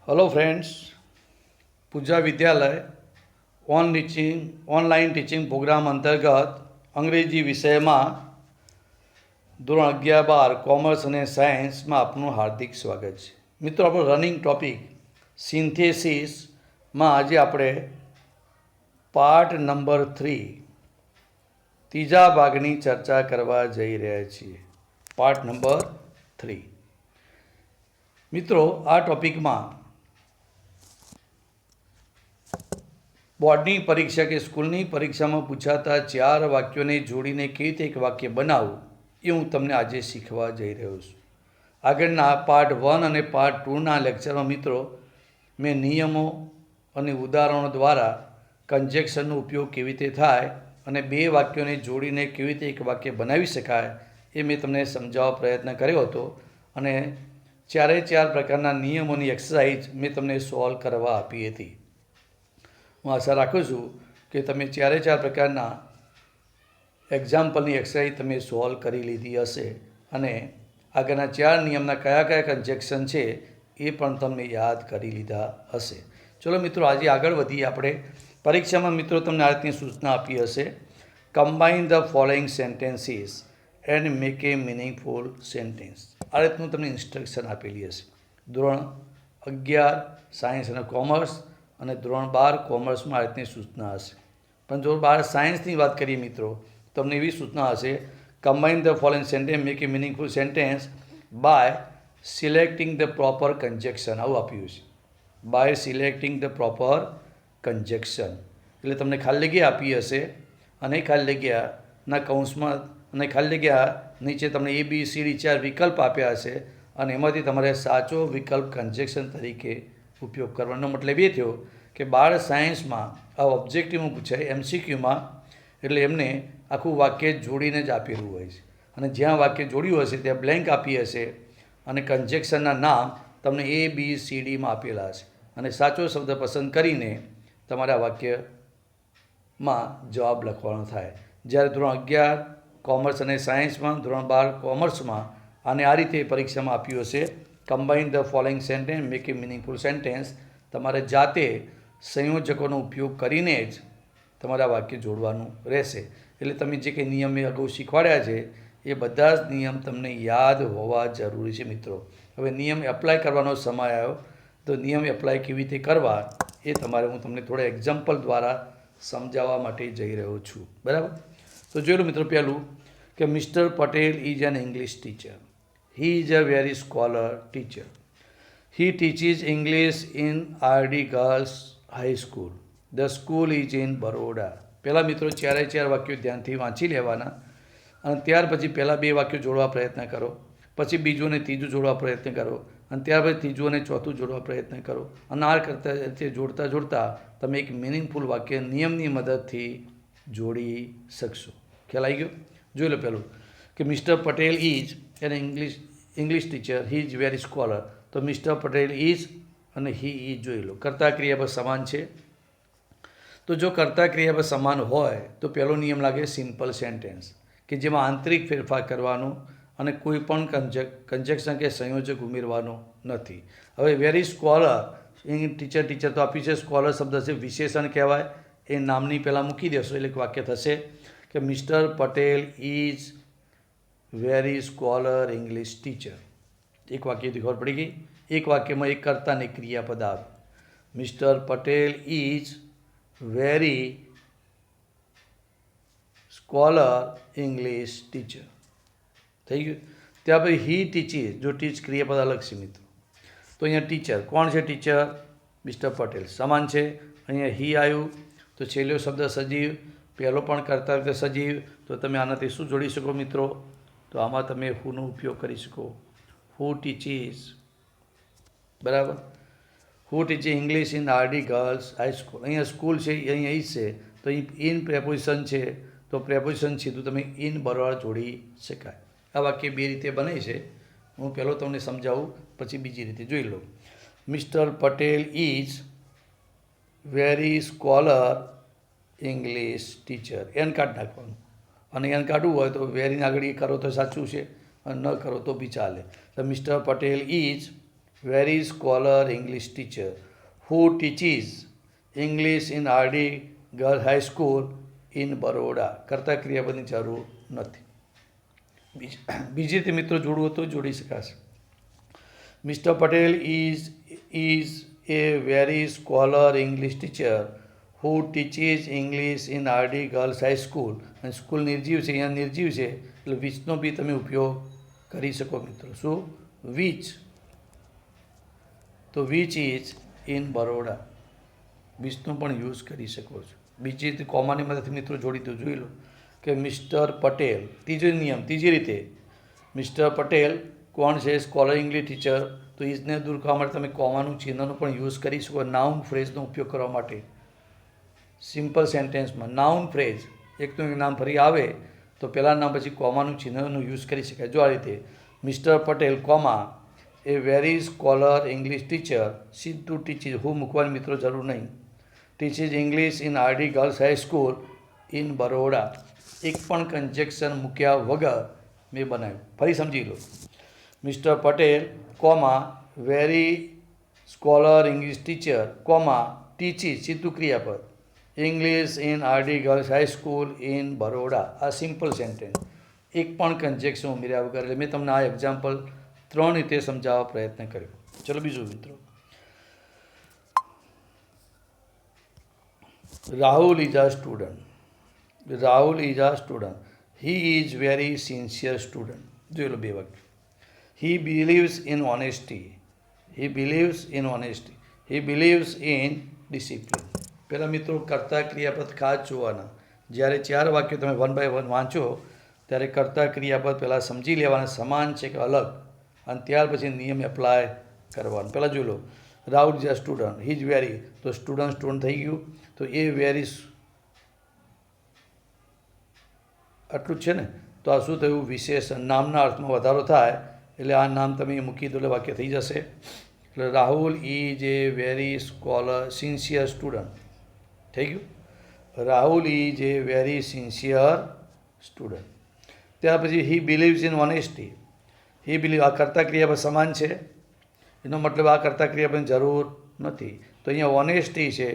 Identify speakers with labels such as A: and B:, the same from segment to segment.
A: Hello friends, पूजा विद्यालय online teaching programme अंतर्गत अंग्रेजी विषय में ધોરણ 11-12 કોમર્સ અને સાયન્સમાં આપનું હાર્દિક સ્વાગત છે। મિત્રો, આપણો રનિંગ ટોપિક સિન્થેસિસમાં આજે આપણે પાર્ટ નંબર 3 ત્રીજા ભાગની ચર્ચા કરવા જઈ રહ્યા છીએ। પાર્ટ નંબર 3 મિત્રો, આ ટોપિકમાં બોર્ડની પરીક્ષા કે સ્કૂલની પરીક્ષામાં પૂછાતા 4 વાક્યોને જોડીને કેવી રીતે એક વાક્ય બનાવવું એ હું તમને આજે શીખવા જઈ રહ્યો છું। આગળના પાર્ટ 1 અને પાર્ટ 2ના લેક્ચરમાં મિત્રો મેં નિયમો અને ઉદાહરણો દ્વારા કન્જેક્શનનો ઉપયોગ કેવી રીતે થાય અને 2 વાક્યોને જોડીને કેવી રીતે એક વાક્ય બનાવી શકાય એ મેં તમને સમજાવવા પ્રયત્ન કર્યો હતો અને 4 પ્રકારના નિયમોની એક્સરસાઇઝ મેં તમને સોલ્વ કરવા આપી હતી। હું આશા રાખું છું કે તમે 4 પ્રકારના એક્ઝામ્પલની એક્સરસાઇઝ તમે સોલ્વ કરી લીધી હશે અને આગળના 4 નિયમના કયા કન્જેક્શન છે એ પણ તમે યાદ કરી લીધા હશે। ચલો મિત્રો, આજે આગળ વધીએ। આપણે પરીક્ષામાં મિત્રો તમને આ રીતની સૂચના આપી હશે, combine the following sentences and make a meaningful sentence. આ રીતનું તમને ઇન્સ્ટ્રક્શન આપેલી હશે। ધોરણ 11 સાયન્સ અને કોમર્સ અને ધોરણ 12 કોમર્સમાં આ રીતની સૂચના હશે। પણ ધોરણ 12 સાયન્સની વાત કરીએ મિત્રો, તમને એવી સૂચના હશે, combine the following sentence make a meaningful sentence by selecting the proper conjunction. આવું આપ્યું છે, by selecting the proper conjunction. એટલે તમને ખાલી જગ્યા આપી હશે અને ખાલી જગ્યાના કૌંસમાં અને ખાલી જગ્યા નીચે તમને ABCD 4 વિકલ્પ આપ્યા હશે અને એમાંથી તમારે સાચો વિકલ્પ કન્જેક્શન તરીકે ઉપયોગ કરવાનો। મતલબ એ થયો કે 12 સાયન્સમાં આ ઓબ્જેક્ટિવમાં પૂછાય MCQમાં, એટલે એમને આખું વાક્ય જોડીને જ આપેલું હોય છે અને જ્યાં વાક્ય જોડ્યું હશે ત્યાં બ્લેન્ક આપી હશે અને કન્જેક્શનના નામ તમને ABCDમાં આપેલા હશે અને સાચો શબ્દ પસંદ કરીને તમારા વાક્યમાં જવાબ લખવાનો થાય। જ્યારે ધોરણ 11 કોમર્સ અને સાયન્સમાં, ધોરણ 12 કોમર્સમાં આને આ રીતે પરીક્ષામાં આપ્યું હશે, combine the following sentence make a meaningful sentence. તમારે જાતે સંયોજકોનો ઉપયોગ કરીને જ તમારા વાક્ય જોડવાનું રહેશે। એટલે તમે જે કંઈ નિયમ મેં અગાઉ શીખવાડ્યા છે એ બધા જ નિયમ તમને યાદ હોવા જરૂરી છે મિત્રો। હવે નિયમ એપ્લાય કરવાનો સમય આવ્યો, તો નિયમ એપ્લાય કેવી રીતે કરવા એ તમારે હું તમને થોડા એક્ઝામ્પલ દ્વારા સમજાવવા માટે જઈ રહ્યો છું, બરાબર? તો જોઈ લો મિત્રો, પહેલું કે mister Patel is an English teacher. He is a very scholar teacher. He teaches English in RD girls high school. The school is in Baroda. પહેલાં મિત્રો 4 વાક્યો ધ્યાનથી વાંચી લેવાના અને ત્યાર પછી પહેલાં 2 વાક્યો જોડવા પ્રયત્ન કરો, પછી બીજું અને ત્રીજું જોડવા પ્રયત્ન કરો અને ત્યાર પછી ત્રીજું અને ચોથું જોડવા પ્રયત્ન કરો અને આ કરતાં તે જોડતા તમે એક મિનિંગફુલ વાક્ય નિયમની મદદથી જોડી શકશો। ખ્યાલ આવી ગયો? જોઈ લો પહેલું કે mister Patel is an English teacher, he is very scholar. તો મિસ્ટર પટેલ ઇઝ અને હી ઇઝ જોઈ લો, કર્તા ક્રિયાપદ સમાન છે। તો જો કર્તા ક્રિયાપદ સમાન હોય તો પહેલો નિયમ લાગે સિમ્પલ સેન્ટેન્સ, કે જેમાં આંતરિક ફેરફાર કરવાનો અને કોઈ પણ કન્જેક્શન કે સંયોજક ઉમેરવાનો નથી। હવે વેરી સ્કોલર, ટીચર તો આપી છે, સ્કોલર શબ્દ છે વિશેષણ કહેવાય, એ નામની પહેલાં મૂકી દેશો એટલે એક વાક્ય થશે કે mister Patel is very scholar English teacher. એક વાક્યથી ખબર પડી ગઈ? એક વાક્યમાં એક કર્તા ને ક્રિયાપદ આવે, mister Patel is very scholar English teacher, થઈ ગયું। ત્યાર પછી હી ટીચીસ, જો ટીચ ક્રિયાપદ અલગ છે મિત્રો, તો અહીંયા ટીચર કોણ છે? ટીચર મિસ્ટર પટેલ સમાન છે। અહીંયા હી આવ્યું તો છેલ્લો શબ્દ સજીવ, પહેલો પણ કરતા વખતે સજીવ, તો તમે આનાથી શું જોડી શકો મિત્રો? તો આમાં તમે હુનો ઉપયોગ કરી શકો, હુ ટીચીસ, બરાબર? Who teaches English in RD girls high school. અહીંયા સ્કૂલ છે, અહીંયા ઇઝ છે, તો અહીં ઇન પ્રેપોઝિશન છે, તો પ્રેપોઝિશન સીધું તમે ઇન બરોબર જોડી શકાય। આ વાક્ય 2 રીતે બને છે, હું પહેલો તમને સમજાવું પછી બીજી રીતે જોઈ લો। Mister Patel is very scholar English teacher, એન કાઢી નાખવાનું અને એન કાઢવું હોય તો વેરીને આગળ એ કરો તો સાચું છે અને ન કરો તો બી ચાલે। તો mister Patel is very scholar English teacher who teaches English in RD Girls High School in Baroda. કરતા ક્રિયાપદની જરૂર નથી. બીજી રીતે મિત્રો જોડવું તો જોડી શકાશે. Mister Patel is a very scholar English teacher who teaches English in RD Girls High School. અને સ્કૂલ નિર્જીવ છે, અહીંયા નિર્જીવ છે એટલે વિચનો બી તમે ઉપયોગ કરી શકો મિત્રો. શું? વિચ. તો વિચ ઇઝ ઇન બરોડા, વિચનો પણ યુઝ કરી શકો છો. બીજી રીતે કોમાની મદદથી મિત્રો જોડી તો જોઈ લો કે મિસ્ટર પટેલ, ત્રીજો નિયમ, ત્રીજી રીતે મિસ્ટર પટેલ કોણ છે? Scholar English teacher. તો ઇઝને દૂર કરવા માટે તમે કોમાનું ચિહ્નનો પણ યુઝ કરી શકો નાઉન ફ્રેઝનો ઉપયોગ કરવા માટે. સિમ્પલ સેન્ટેન્સમાં નાઉન ફ્રેઝ એકનું એક નામ ફરી આવે તો પહેલાં નામ પછી કોમાનું ચિહ્નનો યુઝ કરી શકાય. જો આ રીતે Mister Patel comma a very scholar English teacher, સીધું ટીચીસ, હું મૂકવાની મિત્રો જરૂર નહીં. Teaches English in RD girls high school in Baroda. એક પણ કન્જેક્શન મૂક્યા વગર મેં બનાવ્યું. ફરી સમજી લો. Mister Patel comma very scholar English teacher comma teaches, સીધું ક્રિયાપદ, English in RD girls high school in Baroda. આ સિમ્પલ સેન્ટેન્સ, એક પણ કન્જેક્શન ઉમેર્યા વગર. એટલે મેં તમને આ એક્ઝામ્પલ 3 રીતે સમજાવવા પ્રયત્ન કર્યો. ચલો બીજું મિત્રો. Rahul is a student. Rahul is a student. He is very sincere student. જોઈ લો બે વાક્ય. He believes in honesty. He believes in honesty. He believes in discipline. પહેલાં મિત્રો કર્તા ક્રિયાપદ ખાસ જોવાના. જ્યારે 4 વાક્યો તમે 1 by 1 વાંચો ત્યારે કર્તા ક્રિયાપદ પહેલાં સમજી લેવાના સમાન છે કે અલગ, અને ત્યાર પછી નિયમ એપ્લાય કરવાનો. પહેલાં જોઈ લો. Rahul is a student. He is very, તો સ્ટુડન્ટ થઈ ગયું. તો એ વેરી આટલું જ છે ને. તો આ શું થયું? વિશેષણ. નામના અર્થમાં વધારો થાય એટલે આ નામ તમે મૂકી દો એટલે વાક્ય થઈ જશે. એટલે Rahul is a very scholar sincere student થઈ ગયું. Rahul is a very sincere student. ત્યાર પછી he believes in honesty. He believe, આ કર્તા ક્રિયાપદ સમાન છે, એનો મતલબ આ કર્તા ક્રિયાપદની જરૂર નથી. તો અહીંયા ઓનેસ્ટી છે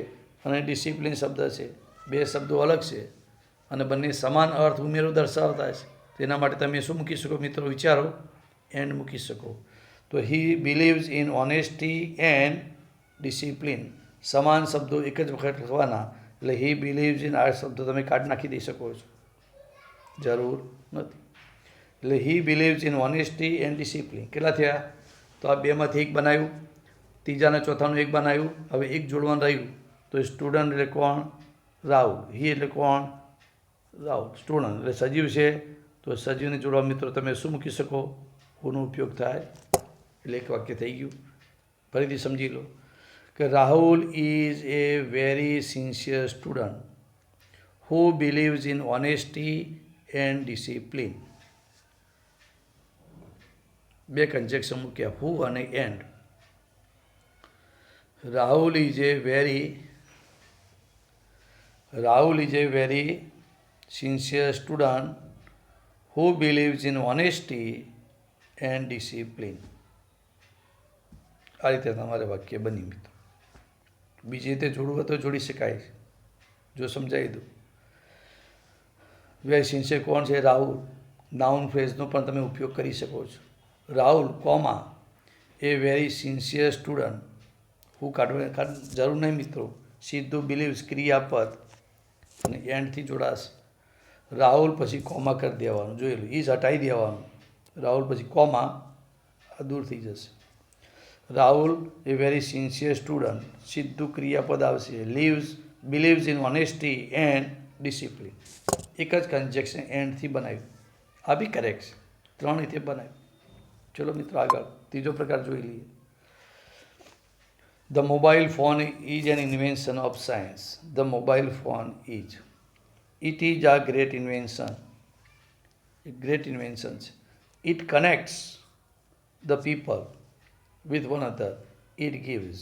A: અને ડિસિપ્લિન શબ્દ છે, બે શબ્દો અલગ છે અને બંને સમાન અર્થ ઉમેરો દર્શાવતા છે. તેના માટે તમે શું મૂકી શકો મિત્રો? વિચારો. એન્ડ મૂકી શકો. તો he believes in honesty and discipline. સમાન શબ્દો એક જ વખત લખવાના. એટલે હી બિલીવ્સ ઇન, આ શબ્દો તમે કાઢ નાખી દઈ શકો છો, જરૂર નથી. એટલે he believes in honesty and discipline. કેટલા થયા? તો આ બેમાંથી એક બનાવ્યું, ત્રીજાને ચોથાનું એક બનાવ્યું. હવે એક જોડવાનું રહ્યું. તો સ્ટુડન્ટ એટલે કોણ? રાહુલ. હી એટલે કોણ? રાહુલ. સ્ટુડન્ટ એટલે સજીવ છે, તો સજીવને જોડવા મિત્રો તમે શું મૂકી શકો? હુનો ઉપયોગ થાય એટલે એક વાક્ય થઈ ગયું. ફરીથી સમજી લો કે Rahul is a very sincere student who believes in honesty and discipline. બે કન્જેક્શન મૂક્યા, હુ અને and. Rahul is a very sincere student who believes in honesty and discipline. આ રીતે તમારે વાક્ય બની મિત્રો. બીજી રીતે જોડવું હોય તો જોડી શકાય. જો સમજાવી દઉં. વેરી સિન્સિયર કોણ છે? રાહુલ. નાઉન ફ્રેઝનો પણ તમે ઉપયોગ કરી શકો છો. Rahul comma a very sincere student. હું કાઢવા જરૂર નહીં મિત્રો, સીધું બિલીવ્સ ક્રિયાપદ અને એન્ડથી જોડાશે. રાહુલ પછી કોમા કરી દેવાનું. જોયેલું. ઇઝ હટાવી દેવાનું. રાહુલ પછી કોમા, આ દૂર થઈ જશે. રાહુલ એ વેરી સિન્સિયર સ્ટુડન્ટ, સીધું ક્રિયાપદ આવશે. Believes in honesty and discipline. એક જ કન્જેક્શન એન્ડથી બનાવ્યું. આ બી કરેક્ટ છે. 3 રીતે બનાવ્યું. ચલો મિત્રો આગળ ત્રીજો પ્રકાર જોઈ લઈએ. The mobile phone is an invention of science. The mobile phone is, it is a great invention. એક ગ્રેટ ઇન્વેન્શન છે. It કનેક્ટ્સ the people with one other. It gives.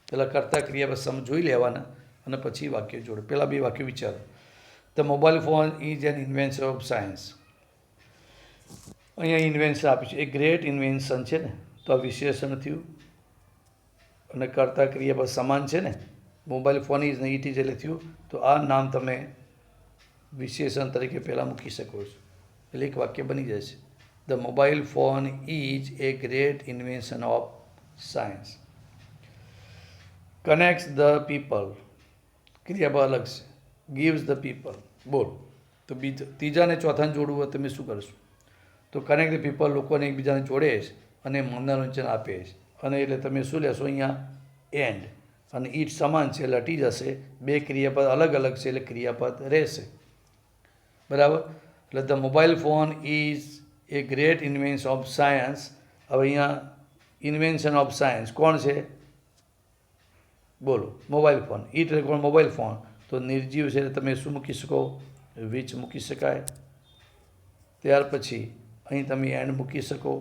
A: પહેલાં કરતા ક્રિયા જોઈ લેવાના અને પછી વાક્ય જોડે. પહેલાં બે વાક્યો વિચારો. The mobile phone is an invention of science. અહીંયા ઇન્વેન્શન આપ્યું છે. એ ગ્રેટ ઇન્વેન્શન છે ને, તો આ વિશેષણ થયું અને કર્તા ક્રિયાપદ સમાન છે ને, મોબાઈલ ફોન ઇઝ ને ઇટ ઇઝ એટલે થયું. તો આ નામ તમે વિશેષણ તરીકે પહેલાં મૂકી શકો છો એટલે એક વાક્ય બની જશે. The mobile phone is A great invention of science. કનેક્ટ્સ the people, ક્રિયાપદ અલગ છે. ગીવ્સ ધ પીપલ, બોલ. તો ત્રીજા ને ચોથાને જોડવું હોય તમે શું કરશો? તો કનેક્ટ ધ પીપલ, લોકોને એકબીજાને જોડે છે અને મનોરંજન આપે છે. અને એટલે તમે શું લેશો અહીંયા? એન્ડ. અને ઈટ સમાન છે એટલે હટી જશે. બે ક્રિયાપદ અલગ અલગ છે એટલે ક્રિયાપદ રહેશે. બરાબર. એટલે the mobile phone is A great invention of science. હવે અહીંયા ઇન્વેન્શન ઓફ સાયન્સ કોણ છે? બોલો. Mobile phone. ઈટ એટલે કોણ? Mobile phone. તો નિર્જીવ છે એટલે તમે શું મૂકી શકો? વિચ મૂકી શકાય. ત્યાર પછી અહીં તમે એન્ડ મૂકી શકો.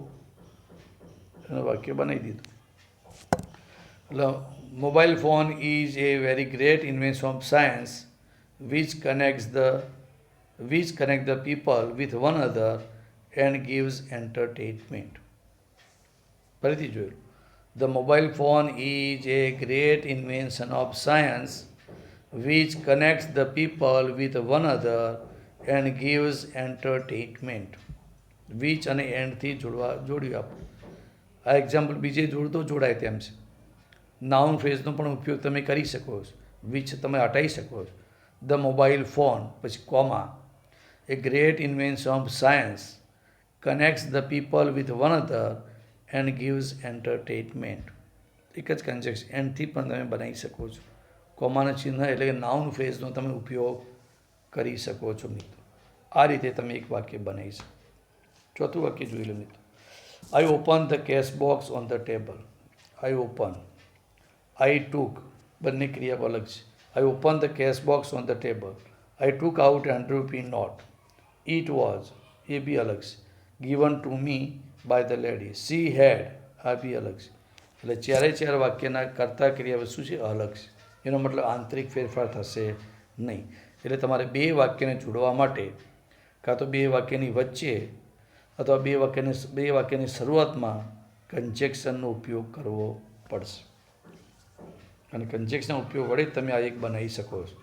A: એનું વાક્ય બનાવી દીધું. એટલે mobile phone is a very great invention of science which connect the people with one other and gives entertainment. ફરીથી જોયું. The mobile phone is A great invention of science which કનેક્ટ્સ the people with one other and gives entertainment. Which અને એન્ડથી જોડ્યું આપો. આ example બીજે જોડતો જોડાય તેમ છે. નાઉન ફ્રેઝનો પણ ઉપયોગ તમે કરી શકો છો. વિચ તમે હટાવી શકો છો. ધ મોબાઈલ ફોન પછી comma A great invention of science કનેક્ટ્સ the people with one other and gives entertainment. એક જ કન્જેક્શન એન્ડથી પણ તમે બનાવી શકો છો. કોમાના ચિહ્ન એટલે કે નાઉન ફ્રેઝનો તમે ઉપયોગ કરી શકો છો મિત્રો. આ રીતે તમે એક વાક્ય બનાવી શકો. ચોથું વાક્ય જોઈ લો મિત્રો. I open the cash box on the table. I open, I took, બંને ક્રિયા અલગ છે. I open the cash box on the table. I took out ₹100 note. It was, એ બી અલગ છે. Given to me by the lady. She had, આ બી અલગ છે. એટલે ચારે ચાર વાક્યના કર્તા ક્રિયા શું છે? અલગ છે. એનો મતલબ આંતરિક ફેરફાર થશે નહીં. એટલે તમારે બે વાક્યને જોડવા માટે કાં તો બે વાક્યની વચ્ચે અથવા બે વાક્યની શરૂઆતમાં કન્જેક્શનનો ઉપયોગ કરવો પડશે. અને કન્જેક્શનનો ઉપયોગ વડે તમે આ એક બનાવી શકો છો.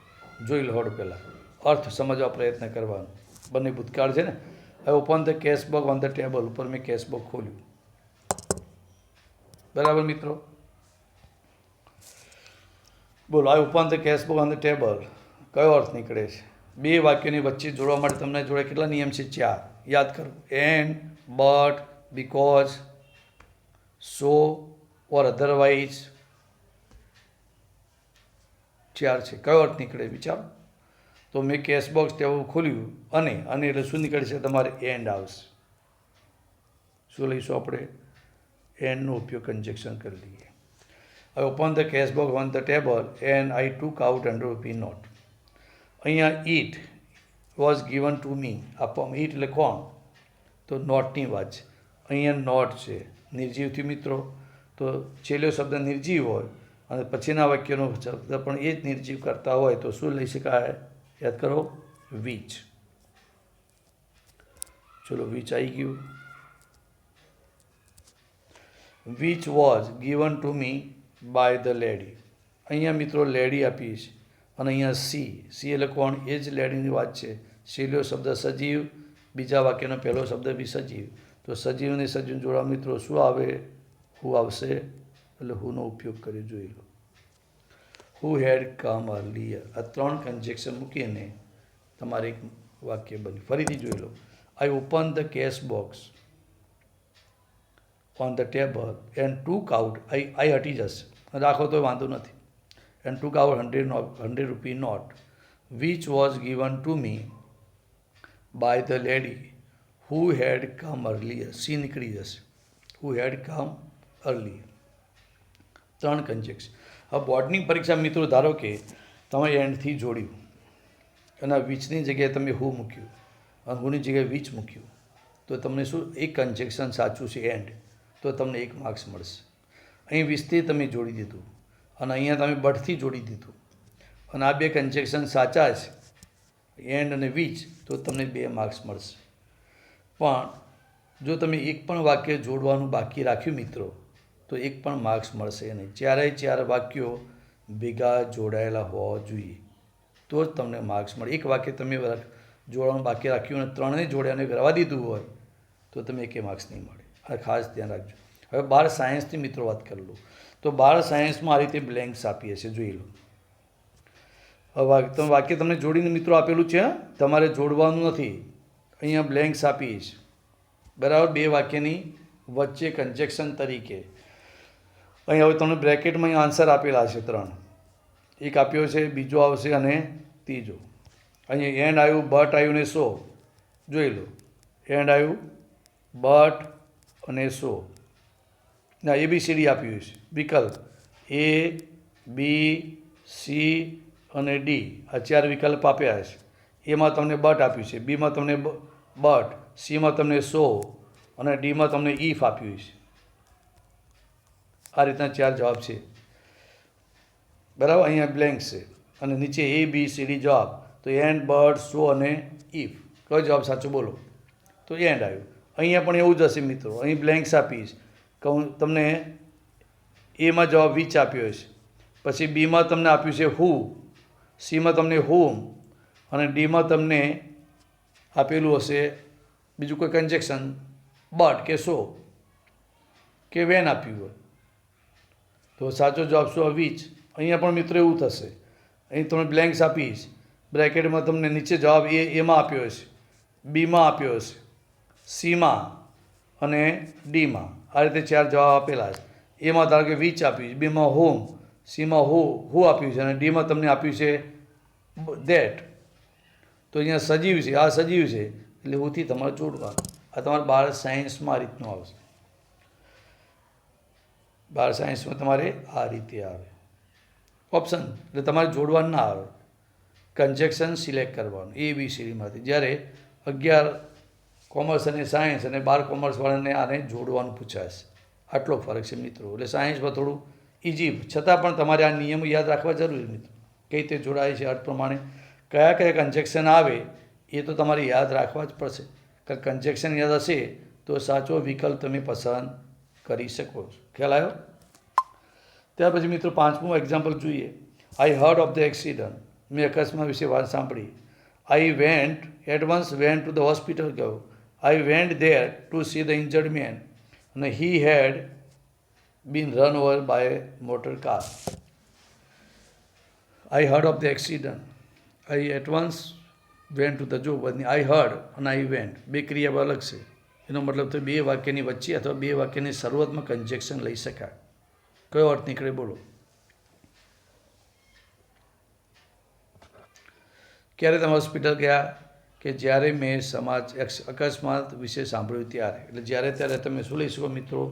A: જોઈ લો હળ પહેલાં અર્થ સમજવા પ્રયત્ન કરવાનો. બંને ભૂતકાળ છે ને. આઈ open the cash box on the table, ઉપર મેં કેશ બોક્સ ખોલ્યું. બરાબર મિત્રો. બોલો. આઈ open the cash box on the table, કયો અર્થ નીકળે છે? બે વાક્યોની વચ્ચે જોડવા માટે તમને જોડે કેટલા નિયમ છે? 4. યાદ કરો. And, but, because, so or otherwise. 4 છે. કયો અર્થ નીકળે વિચારો. તો મેં કેશ બોક્સ ટેબલ ખોલ્યું અને એટલે શું નીકળે છે? તમારે એન્ડ આવશે. શું લઈશું આપણે? એન્ડનો ઉપયોગ કન્જેક્શન કરી લઈએ. I open the cash box on the table and I took out ₹100 note. અહીંયા it was given to me આપવામાં. ઇટ એટલે કોણ? તો નોટની વાત છે. અહીંયા નોટ છે. નિર્જીવથી મિત્રો. તો છેલ્લો શબ્દ નિર્જીવ હોય અને પછીના વાક્યનો શબ્દ પણ એ જ નિર્જીવ કરતા હોય તો શું લઈ શકાય? યાદ કરો. વિચ. ચલો વિચ આવી ગયું. Which was given to me by the lady. અહીંયા મિત્રો લેડી આપી છે અને અહીંયા સી એટલે કોણ? એ જ લેડીની વાત છે. છેલ્લો શબ્દ સજીવ, બીજા વાક્યનો પહેલો શબ્દ બી સજીવ. તો સજીવને સજીવ જોડવા મિત્રો શું આવે? હુ આવશે. એટલે હુનો ઉપયોગ કરી જોઈ લો. હુ હેડ કમ અર્લિયર. આ 3 કન્જેક્શન મૂકીને તમારે એક વાક્ય બન્યું. ફરીથી જોઈ લો. I open the cash box on the table and took out. I હટી જશે, રાખો તો વાંધો નથી. And took out ₹100 note which was given to me by the lady who had come earlier. She નીકળી જશે. Who had come earlier. 3 conjunction. હવે બોર્ડની પરીક્ષા મિત્રો ધારો કે તમે એન્ડથી જોડ્યું અને વિચની જગ્યાએ તમે હુ મૂક્યું અને હુની જગ્યાએ વિચ મૂક્યું તો તમને શું? એક કન્જેક્શન સાચું છે એન્ડ, તો તમને 1 માર્ક્સ મળશે. અહીં વિચથી તમે જોડી દીધું અને અહીંયા તમે બટથી જોડી દીધું અને આ 2 કન્જેક્શન સાચા છે એન્ડ અને વિચ, તો તમને 2 માર્ક્સ મળશે. પણ જો તમે એક પણ વાક્ય જોડવાનું બાકી રાખ્યું મિત્રો તો એક પણ માર્ક્સ મળશે નહીં. ચારેય ચાર વાક્યો ભેગા જોડાયેલા હોવા જોઈએ તો જ તમને માર્ક્સ મળે. એક વાક્ય તમે જોડવાનું બાકી રાખ્યું અને ત્રણેય જોડે અને રવા દીધું હોય તો તમે એકે માર્ક્સ નહીં મળે. આ ખાસ ધ્યાન રાખજો. હવે 12 સાયન્સની મિત્રો વાત કરી લો તો 12 સાયન્સમાં આ રીતે બ્લેન્ક્સ આપીએ છીએ, જોઈ લો. હવે વાક્ય તમને જોડીને મિત્રો આપેલું છે, તમારે જોડવાનું નથી. અહીંયા બ્લેન્ક્સ આપીશ બરાબર. બે વાક્યની વચ્ચે કન્જેક્શન તરીકે અહીં હવે તમને બ્રેકેટમાં આન્સર આપેલા છે 3. એક આપ્યો છે, બીજો આવશે અને ત્રીજો. અહીંયા એન્ડ આવ્યું, બટ આવ્યું ને સો. જોઈ લો, એન્ડ આવ્યું, બટ અને સો. ના ABCD આપ્યું છે વિકલ્પ A, B, C અને D. આ 4 વિકલ્પ આપ્યા છે. એમાં તમને બટ આપ્યું છે, બીમાં તમને બટ, સીમાં તમને સો અને ડીમાં તમને ઇફ આપ્યું છે. આ રીતના 4 જવાબ છે બરાબર. અહીંયા બ્લેન્ક છે અને નીચે ABCD જવાબ. તો એન્ડ, બટ, સો અને ઇફ. કયો જવાબ સાચો બોલો? તો એન્ડ આવ્યું. અહીંયા પણ એવું જ હશે મિત્રો. અહીં બ્લેન્ક્સ આપીશ. કહું તમને એમાં જવાબ વિચ આપ્યો છે, પછી બીમાં તમને આપ્યું છે હુ, સીમાં તમને હોમ અને ડીમાં તમને આપેલું હશે બીજું કોઈ કન્જેક્શન બટ કે સો કે વેન આપ્યું હોય તો સાચો જવાબ શું? વિચ. અહીંયા પણ મિત્રો એવું થશે. અહીં તમને બ્લેન્ક્સ આપીશ, બ્રેકેટમાં તમને નીચે જવાબ એમાં આપ્યો હશે, બીમાં આપ્યો હશે, સીમાં અને ડીમાં. આ રીતે 4 જવાબ આપેલા છે. એમાં ધારો કે વિચ આપ્યું છે, બીમાં હોમ, સીમાં હુ આપ્યું છે અને ડીમાં તમને આપ્યું છે ધેટ. તો અહીંયા સજીવ છે, આ સજીવ છે એટલે હુંથી તમારે જોડવાનું. આ તમારે 12 સાયન્સમાં આ રીતનું આવશે. 12 સાયન્સમાં તમારે આ રીતે આવે ઓપ્શન. એટલે તમારે જોડવાનું ના આવે, કન્જેક્શન સિલેક્ટ કરવાનું ABCDમાંથી. જ્યારે 11 કોમર્સ અને સાયન્સ અને 12 કોમર્સવાળાને આને જોડવાનું પૂછાશે. આટલો ફરક છે મિત્રો. એટલે સાયન્સમાં થોડું ઇઝી, છતાં પણ તમારે આ નિયમો યાદ રાખવા જરૂરી મિત્રો. કઈ રીતે જોડાય છે, અર્થ પ્રમાણે કયા કયા કન્જેક્શન આવે એ તો તમારે યાદ રાખવા જ પડશે. કારણ કન્જેક્શન યાદ હશે તો સાચો વિકલ્પ તમે પસંદ કરી શકો છો. ખ્યાલ આવ્યો? ત્યાર પછી મિત્રો 5મું એક્ઝામ્પલ જોઈએ. I heard of the accident. મેં અકસ્માત વિશે વાત સાંભળી. I went at once went to the hospital ગયો. I went there to see the injured man અને he had been run over by motor car. I heard of the accident. I at once went to the job. I heard અને I vent બે ક્રિયા અલગ છે. એનો મતલબ તો બે વાક્યની વચ્ચે અથવા બે વાક્યની શરૂઆતમાં કન્જેક્શન લઈ શકાય. કયો અર્થ નીકળે બોલો? ક્યારે તમે હોસ્પિટલ ગયા? કે જ્યારે મેં અકસ્માત વિશે સાંભળ્યું ત્યારે. એટલે જ્યારે ત્યારે તમે શું લઈ શકો મિત્રો?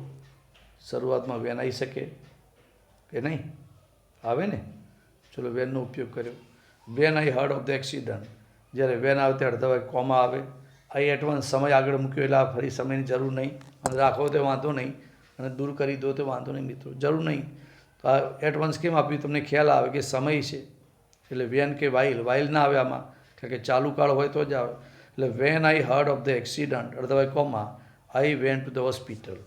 A: શરૂઆતમાં વેન આવી શકે કે નહીં? આવે ને? ચલો વેનનો ઉપયોગ કર્યો. When I heard of the accident. જ્યારે વેન આવે ત્યારે અડધા વાગે કોમા આવે. આઈ એડવાન્સ સમય આગળ મૂક્યો એટલે આ ફરી સમયની જરૂર નહીં, અને રાખો તો વાંધો નહીં, અને દૂર કરી દો તો વાંધો નહીં મિત્રો, જરૂર નહીં. તો આ એડવાન્સ કેમ આપ્યું? તમને ખ્યાલ આવે કે સમય છે એટલે વેન કે વાઇલ ના આવે આમાં, કારણ કે ચાલુ કાળ હોય તો જ આવે. એટલે when I heard of the accident અડધા વાગે comma I went to the hospital.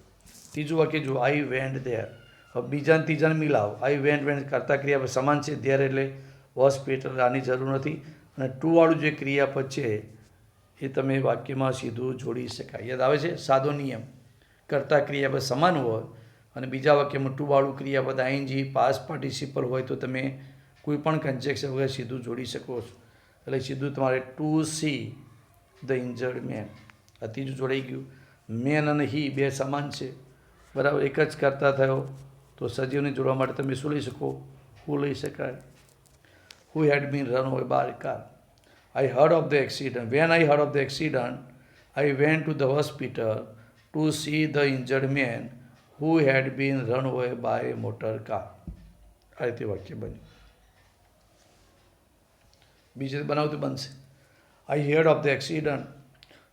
A: ત્રીજું વાક્ય જુઓ, આઈ વેન્ટ ધેર. હવે બીજાને ત્રીજાને મિલાવો. આઈ વેન્ટ કરતા ક્રિયાપદ સમાન છે. ધેર એટલે હોસ્પિટલ, આની જરૂર નથી. અને ટુવાળું જે ક્રિયાપદ છે એ તમે વાક્યમાં સીધું જોડી શકાય. યાદ આવે છે? સાદો નિયમ. કરતા ક્રિયાપદ સમાન હોય અને બીજા વાક્યમાં ટુવાળું ક્રિયાપદ આઈએનજી પાસ્ટ પાર્ટિસિપલ હોય તો તમે કોઈ પણ કન્જેક્શન વગર સીધું જોડી શકો છો. એટલે સીધું તમારે to see the injured man. આ ત્રીજું જોડાઈ ગયું. મેન અને હી બે સમાન છે બરાબર, એક જ કરતા થયો તો સજીવને જોડવા માટે તમે શું લઈ શકો? હુ લઈ શકાય. Who had been run over by car. I heard of the accident. When I heard of the accident, I went to the hospital to see the injured man who had been run over by a motor car. આ રીતે વાક્ય બન્યું. બીજે બનાવતું બનશે. I heard of the accident,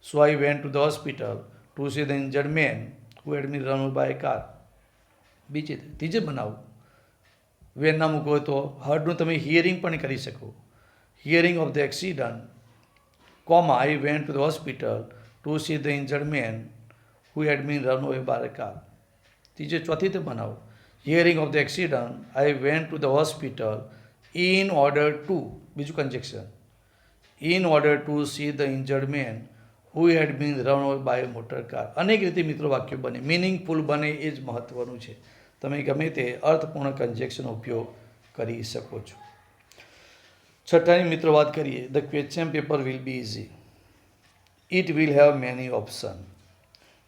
A: so I went to the hospital to see the injured man who had been run over by a car. બીજે ત્રીજે બનાવું. વેન ના મૂકો તો હર્ડનું તમે હિયરિંગ પણ કરી શકો. Hearing of the accident, comma, I went to the hospital to see the injured man who had been run over by a car. ત્રીજે ચોથી તે બનાવો. Hearing of the accident I went to the hospital in order to, બીજું conjunction, in order to see the injured man who had been run over by a motor car. અનેક રીતે મિત્રો વાક્યો બને, મિનિંગફુલ બને, એ જ મહત્ત્વનું છે. તમે ગમે તે અર્થપૂર્ણ કન્જેક્શનનો ઉપયોગ કરી શકો છો. છઠ્ઠાની મિત્રો વાત કરીએ. The question paper will be easy. It will have many option.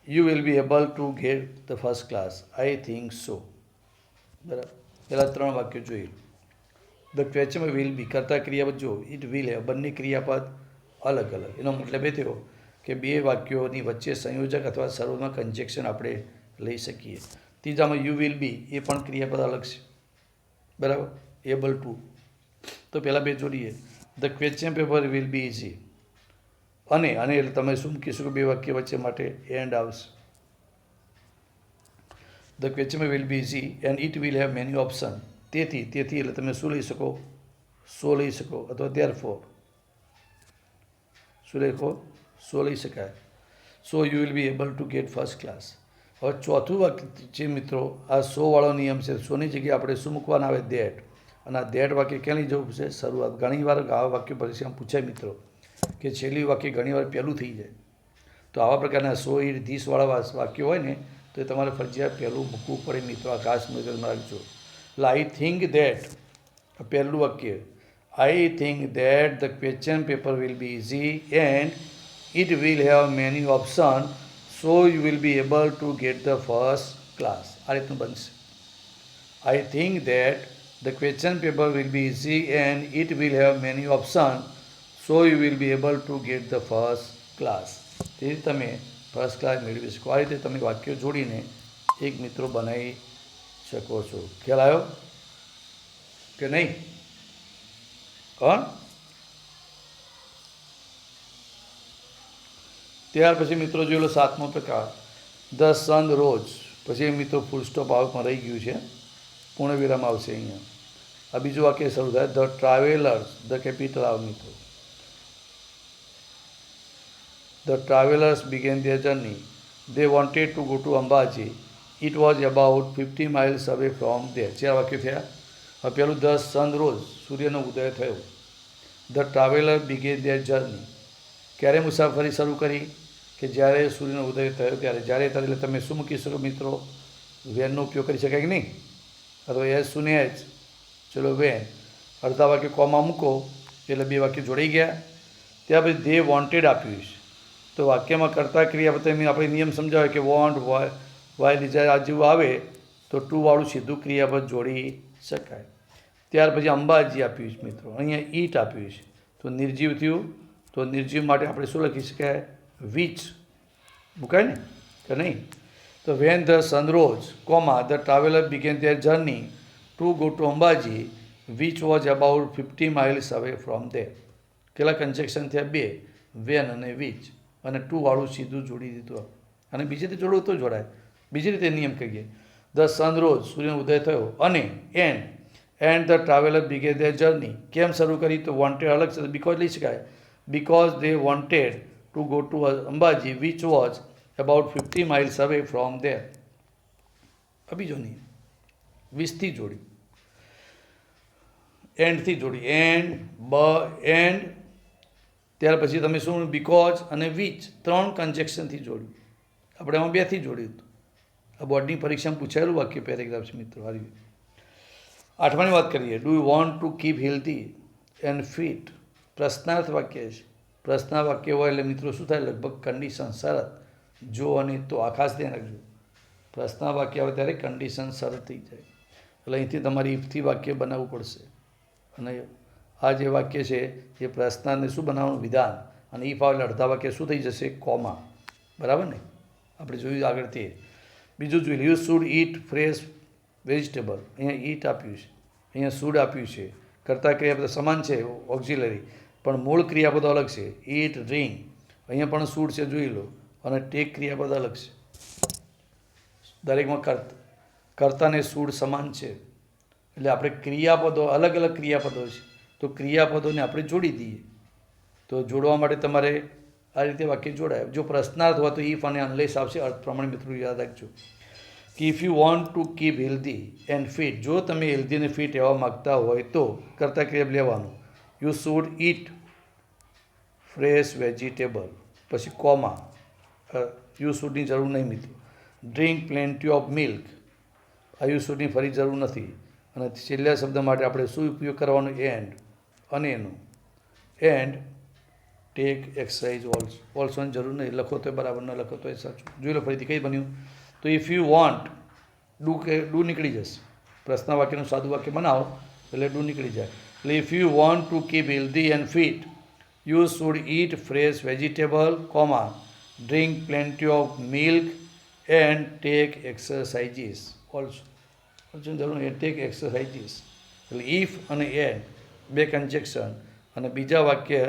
A: You will be able to get the first class. I think so. બરાબર, પહેલાં 3 વાક્યો જોઈ. ધ ક્વેશ્ચન વિલ બી કરતા ક્રિયાપદ જો, ઇટ વિલ હેવ બંને ક્રિયાપદ અલગ અલગ. એનો મતલબ એ થયો કે 2 વાક્યોની વચ્ચે સંયોજક અથવા સર્વમાં કન્જેક્શન આપણે લઈ શકીએ. ત્રીજામાં યુ વિલ બી, એ પણ ક્રિયાપદ અલગ છે. બરાબર, એબલ ટુ. તો પહેલાં 2 જોડીએ. The question paper will be easy. અને એટલે તમે શું કહીશું કે 2 વાક્ય વચ્ચે માટે એન્ડ આવશે. The question will be easy and it will have many option. તેથી એટલે તમે શું લઈ શકો? સો લઈ શકો, અથવા ધેરફોર. શું લખો? સો લઈ શકાય. So you will be able to gate first class. હવે ચોથું વાક્ય છે મિત્રો, આ સો વાળો નિયમ છે. સોની જગ્યાએ આપણે શું મૂકવાના આવે? દેટ. અને આ દેટ વાક્ય ક્યાં લઈ જવું છે? શરૂઆત. ઘણીવાર આવા વાક્ય પરીક્ષામાં પૂછાય મિત્રો કે છેલ્લી વાક્ય ઘણીવાર પહેલું થઈ જાય. તો આવા પ્રકારના સો ઇટ ધીસવાળા વાક્યો હોય ને, તો એ તમારે ફરજિયાત પહેલું મૂકવું પડે મિત્રો. આ ખાસ મગજમાં રાખજો. એટલે આઈ થિંક દેટ, પહેલું વાક્ય, I think that the question paper will be easy and it will have many options, so you will be able to get the first class. આ રીતનું બનશે. I think that the question paper will be easy and it will have many options, so you will be able to get the first class. તેથી તમે first class મેળવી શકો. આ રીતે તમે વાક્યો જોડીને એક મિત્રો બનાવી શકો છો. ખ્યાલ આવ્યો કે નહીં? કોણ? ત્યાર પછી મિત્રો જોઈ લો 7મો પ્રકાર, ધ સન રોજ. પછી મિત્રો ફૂલ સ્ટોપ આવમાં રહી ગયું છે, પૂર્ણવિરામ આવશે અહીંયા. આ બીજું વાક્ય શરૂ થાય, ધ ટ્રાવેલર્સ, ધ કેપિટલ આવે મિત્રો. The travellers began their journey. They wanted to go to Ambaji. It was about 50 miles away from there. 4 વાક્યો થયા. હવે પેલું ધ સન રોજ, સૂર્યનો ઉદય થયો. The traveller began their journey. ક્યારે મુસાફરી શરૂ કરી? કે જ્યારે સૂર્યનો ઉદય થયો ત્યારે. એટલે તમે શું મૂકી શકો મિત્રો? વેનનો ઉપયોગ કરી શકાય કે નહીં? અથવા એસ સુને એચ, ચલો વેન. અડધા વાક્ય કોમાં મૂકો એટલે 2 વાક્ય જોડાઈ ગયા. ત્યાર પછી દે વોન્ટેડ આપ્યું છે, તો વાક્યમાં કરતા ક્રિયા તમે આપણે નિયમ સમજાવે કે વોન્ટ, વાય, ડિઝાયર આ જેવું આવે તો ટુ વાળું સીધું ક્રિયાપદ જોડી શકાય. ત્યાર પછી અંબાજી આપ્યું છે મિત્રો, અહીંયા ઈટ આપ્યું છે, તો નિર્જીવ થયું. તો નિર્જીવ માટે આપણે શું લખી શકાય? વિચ મુકાય ને કે નહીં? તો when the sun rose, comma the traveller began their journey to go to Ambaji which was about 50 miles away from there. કેટલા કન્જેક્શન થયા? 2, વેન અને વિચ. અને ટુ વાળું સીધું જોડી દીધું. અને બીજી રીતે જોડવું તો જોડાય. બીજી રીતે નિયમ કહીએ, ધ સનરોઝ, સૂર્યનો ઉદય થયો. અને and the traveller began their journey. કેમ શરૂ કરી? તો વોન્ટેડ અલગ છે, બીકોઝ લઈ શકાય. because they wanted to go to Ambaji, which was about 50 miles away from there. બીજો નહીં, 20 થી જોડી, એન્ડ થી જોડી, એન્ડ ત્યાર પછી તમે શું? બીકોઝ અને વિચ, 3 કન્જેક્શનથી જોડ્યું. આપણે એમાં 2 થી જોડ્યું હતું. આ બોર્ડની પરીક્ષામાં પૂછાયેલું વાક્ય પેરેગ્રાફ છે મિત્રો. હારી. 8માની વાત કરીએ, do you want to keep healthy and fit. પ્રશ્નાર્થ વાક્ય છે. પ્રશ્ન વાક્ય હોય એટલે મિત્રો શું થાય? લગભગ કન્ડિશન, શરત. જો અને તો, આ ખાસ ધ્યાન રાખજો. પ્રશ્ન વાક્ય આવે ત્યારે કન્ડિશન શરત થઈ જાય. એટલે અહીંથી તમારે ઇફથી વાક્ય બનાવવું પડશે. અને આ જે વાક્ય છે એ પ્રશ્નને શું બનાવવાનું? વિધાન. અને ઇફ આવે એટલે અડધા વાક્ય શું થઈ જશે? કોમા. બરાબર ને? આપણે જોયું આગળથી. બીજું જોઈ you should eat fresh vegetable. અહીંયા ઈટ આપ્યું છે, અહીંયા શુડ આપ્યું છે. કરતા ક્રિયાપદ સમાન છે, ઓક્ઝિલરી, પણ મૂળ ક્રિયાપદ અલગ છે. ઈટ, ડ્રિંક. અહીંયા પણ શુડ છે, જોઈ લો. અને ટેક ક્રિયાપદ અલગ છે. દરેકમાં કર્તાને શુડ સમાન છે. એટલે આપણે ક્રિયાપદો અલગ ક્રિયાપદો છે, તો ક્રિયાપદોને આપણે જોડી દઈએ. તો જોડવા માટે તમારે આ રીતે વાક્ય જોડાય. જો પ્રશ્નાર્થ હોય તો ઇફ અને અનલેસ આવશે. અર્થ પ્રમાણે મિત્રો યાદ રાખજો કે if you want to keep healthy and fit, જો તમે હેલ્ધી અને ફિટ રહેવા માગતા હોય તો કરતા ક્રિયા લેવાનું. You should eat fresh vegetable, પછી કોમા, યુ શુડની જરૂર નહીં મિત્રો. ડ્રિંક પ્લેન્ટી ઓફ મિલ્ક, આ યુ શુડની ફરી જરૂર નથી. અને છેલ્લા શબ્દ માટે આપણે શું ઉપયોગ કરવાનો? એન્ડ, અને એનું એન્ડ ટેક એક્સરસાઇઝ ઓલ્સોની જરૂર નહીં. લખો તો બરાબર, ન લખો તો એ સાચું. જોઈ લો ફરીથી કઈ બન્યું. તો ઇફ યુ વોન્ટ, ડુ નીકળી જશે. પ્રશ્ન વાક્યનું સાદું વાક્ય બનાવો એટલે ડુ નીકળી જાય. એટલે if you want to keep healthy and fit you should eat fresh vegetable, comma, drink plenty of milk and take exercises also. જરૂર નહીં, ટેક એક્સરસાઇઝીસ. એટલે ઇફ અને એન્ડ બે કન્જેક્શન, અને બીજા વાક્ય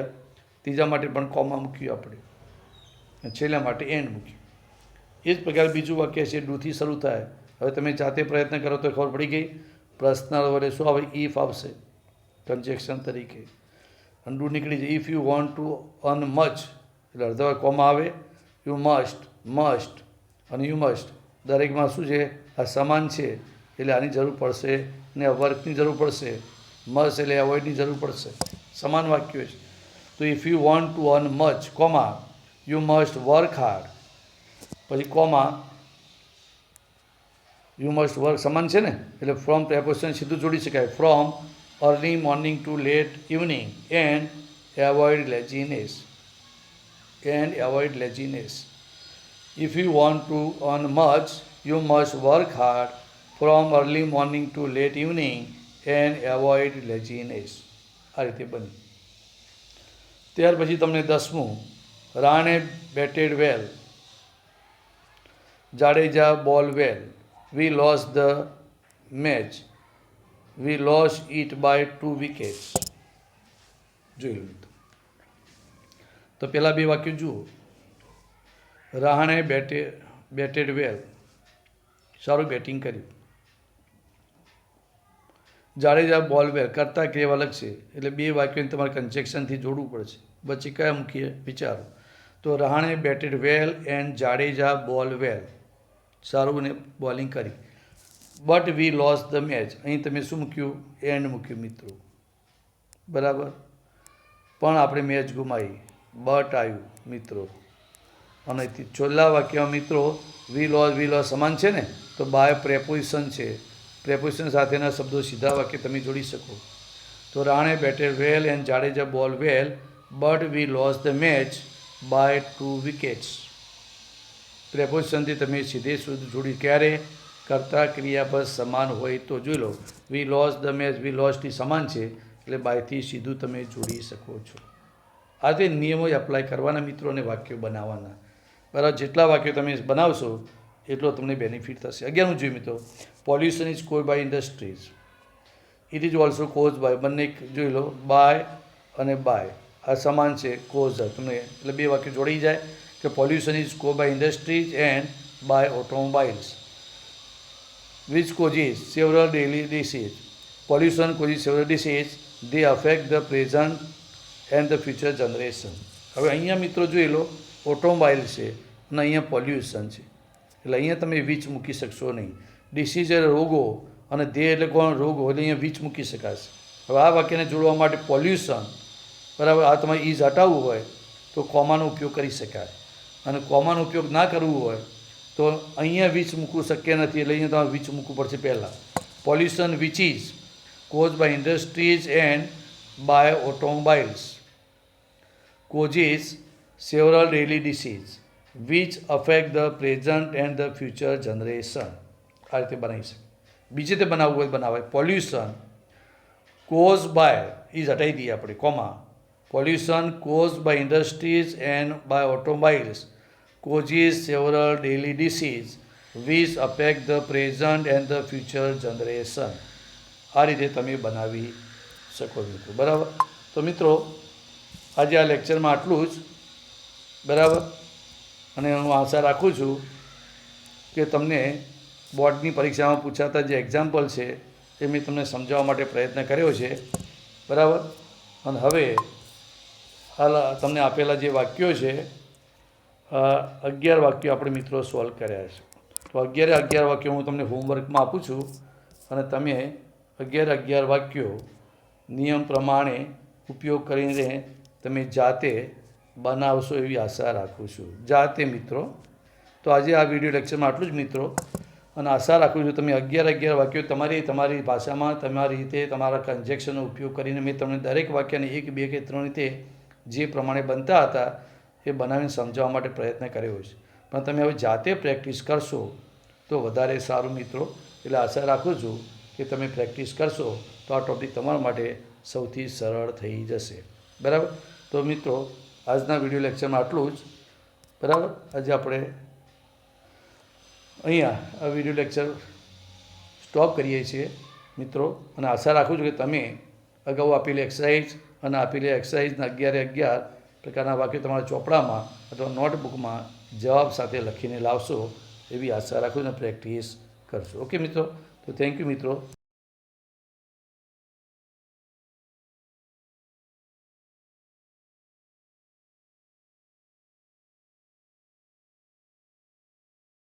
A: ત્રીજા માટે પણ કોમા મૂક્યું આપણે, છેલ્લા માટે એન્ડ મૂક્યું. એ જ પ્રકારે બીજું વાક્ય છે, ડુથી શરૂ થાય. હવે તમે જાતે પ્રયત્ન કરો તો ખબર પડી ગઈ. પ્રશ્ન વડે શું આવે? ઇફ આવશે કન્જેક્શન તરીકે, અને ડુ નીકળી જાય. If you want to earn much એટલે અડધા કોમા આવે. યુ મસ્ટ અને યુ મસ્ટ દરેકમાં શું છે? આ સમાન છે એટલે આની જરૂર પડશે, ને વર્કની જરૂર પડશે. મસ્ટ એટલે એવોઇડની જરૂર પડશે. સમાન વાક્યો છે. તો if you want to earn much, comma, you must work hard, પછી કોમા, યુ મસ્ટ વર્ક સમાન છે ને, એટલે ફ્રોમ પ્રેપોઝિશન સીધું જોડી શકાય. From early morning to late evening and avoid laziness. If you want to earn much you must work hard from early morning to late evening and avoid laziness. આ રીતે બની. ત્યાર પછી તમને 10મું, Rane બેટેડ well, Jadeja bowl well, we lost the match, we lost it by 2 wickets. જોઈ લો. તો પહેલાં બે વાક્યો જુઓ. રાહણે બેટેડ વેલ, સારું બેટિંગ કર્યું. જાડેજા બોલ વેલ, કરતા ક્રિયા અલગ છે એટલે બે વાક્યોને તમારે કન્જેક્શનથી જોડવું પડશે. વચ્ચે કયા મૂકીએ વિચારો. તો રહાણે બેટેડ વેલ એન્ડ જાડેજા બોલ વેલ, સારું ને બોલિંગ કરી. But we lost the match, અહીં તમે શું મૂક્યું? એન્ડ મૂક્યું મિત્રો, બરાબર. પણ આપણે મેચ ગુમાવી, બટ આવ્યું મિત્રો. અને છેલ્લા વાક્યમાં મિત્રો વી લોસ સમાન છે ને, તો બાય પ્રેપોઝિશન છે. પ્રેપોઝિશન સાથેના શબ્દો સીધા વાક્ય તમે જોડી શકો. તો રાણે બેટેડ વેલ and Jadeja bowl well but we lost the match by 2 wickets. પ્રેપોઝિશનથી તમે સીધે સુધી જોડી. ક્યારે? કરતા ક્રિયાપદ સમાન હોય તો. જોઈ લો, વી લોસ ધ મેચ, વી લોસની સમાન છે એટલે બાયથી સીધું તમે જોડી શકો છો. આ તે નિયમો એપ્લાય કરવાના મિત્રો અને વાક્યો બનાવવાના, બરાબર. જેટલા વાક્યો તમે બનાવશો એટલો તમને બેનિફિટ થશે. 11મું જોઈએ મિત્રો, pollution is cause by industries, it is also cause by. બંને જોઈ લો, બાય અને બાય આ સમાન છે. કોઝ તમને એટલે બે વાક્ય જોડી જાય કે pollution is cause by industries and by automobiles which causes several daily diseases. Pollution causes several diseases, they affect the present and the future generation. હવે અહીંયા મિત્રો જોઈ લો, ઓટોમોબાઈલ છે અને અહીંયા પોલ્યુશન છે એટલે અહીંયા તમે વીચ મૂકી શકશો નહીં. ડિસીઝ એટલે રોગો અને ધે એટલે કોણ? રોગો, એટલે અહીંયા વીચ મૂકી શકાશે. હવે આ વાક્યને જોડવા માટે પોલ્યુશન, બરાબર, આ તમારે ઇઝ હટાવવું હોય તો કોમાનો ઉપયોગ કરી શકાય, અને કોમાનો ઉપયોગ ના કરવું હોય તો અહીંયા વીચ મૂકવું શક્ય નથી એટલે અહીંયા તમારે વીચ મૂકવું પડશે પહેલાં. Pollution which is caused by industries and by automobiles causes several daily diseases which affect the present and the future generation. આ રીતે બનાવી શકે. બીજી રીતે બનાવવું હોય બનાવાય. પોલ્યુશન caused by ઇઝ હટાવી દઈએ આપણે, comma. Pollution caused by industries and by automobiles causes several daily diseases which affect the present and the future generation. આ રીતે તમે બનાવી શકો મિત્રો, બરાબર. તો મિત્રો આજે આ લેક્ચરમાં આટલું જ, બરાબર. અને હું આશા રાખું છું કે તમને બોર્ડની પરીક્ષામાં પૂછાતા જે એક્ઝામ્પલ છે એ મેં તમને સમજાવવા માટે પ્રયત્ન કર્યો છે, બરાબર. અને હવે હાલ તમને આપેલા જે વાક્યો છે 11 વાક્યો આપણે મિત્રો સોલ્વ કર્યા છે. તો 11 વાક્યો હું તમને હોમવર્કમાં આપું છું અને તમે 11 વાક્યો નિયમ પ્રમાણે ઉપયોગ કરીને તમે જાતે બનાવશો એવી આશા રાખું છું. જાતે મિત્રો. તો આજે આ વિડીયો લેક્ચરમાં આટલું જ મિત્રો, અને આશા રાખું છું તમે 11 વાક્યો તમારી ભાષામાં તમારી રીતે તમારા કન્જેક્શનનો ઉપયોગ કરીને મેં તમને દરેક વાક્યને 1, 2 કે 3 રીતે જે પ્રમાણે બનતા હતા એ બનાવીને સમજાવવા માટે પ્રયત્ન કર્યો છે. પણ તમે હવે જાતે પ્રેક્ટિસ કરશો તો વધારે સારું મિત્રો. એટલે આશા રાખું છું કે તમે પ્રેક્ટિસ કરશો તો આ ટૉપિક તમારા માટે સૌથી સરળ થઈ જશે. બરાબર. તો મિત્રો આજના વિડીયો લેક્ચરમાં આટલું જ. બરાબર. આજે આપણે અહીંયા આ વિડીયો લેક્ચર સ્ટોપ કરીએ છીએ મિત્રો, અને આશા રાખું છું કે તમે અગાઉ આપેલી એક્સરસાઇઝ અને આપેલી એક્સરસાઇઝના 11 પ્રકારના વાક્યો તમારા ચોપડામાં અથવા નોટબુકમાં જવાબ સાથે લખીને લાવશો એવી આશા રાખું અને પ્રેક્ટિસ કરશો. ઓકે મિત્રો. તો થેન્ક યુ મિત્રો.